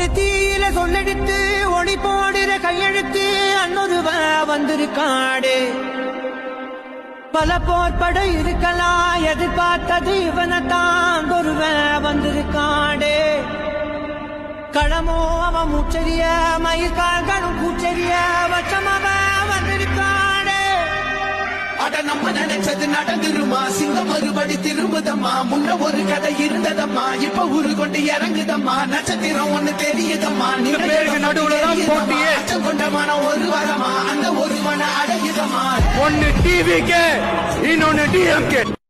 ஒரு தீயில சொல்லெடுத்து ஒளி போடுற கையெழுத்து அன்னொருவ வந்திருக்காடே. பல போர்பட இருக்கலாம் எதிர்பார்த்தது இவனைத்தான் ஒருவன் வந்திருக்காடே. களமோ அவன் மூச்சரிய மயிர்கால்களும் பூச்சரிய வச்சம் அவன் வந்திருக்காடே. அட நம்ம நினைச்சது நடந்துருமா, சிங்கம் மறுபடி திரும்புதம்மா. முன்ன ஒரு கதை இருந்ததம்மா, இப்ப ஊரு கொண்டு இறங்குதம்மா. நட்சத்திரம் ஒண்ணு தெரியுதம்மா, அச்சம் கொண்ட மனம் ஒரு வரமா, அந்த ஒரு மன அடையுதம்மா. ஒன்னு டிவிக்கு இன்னொன்னு டிஎம்கே.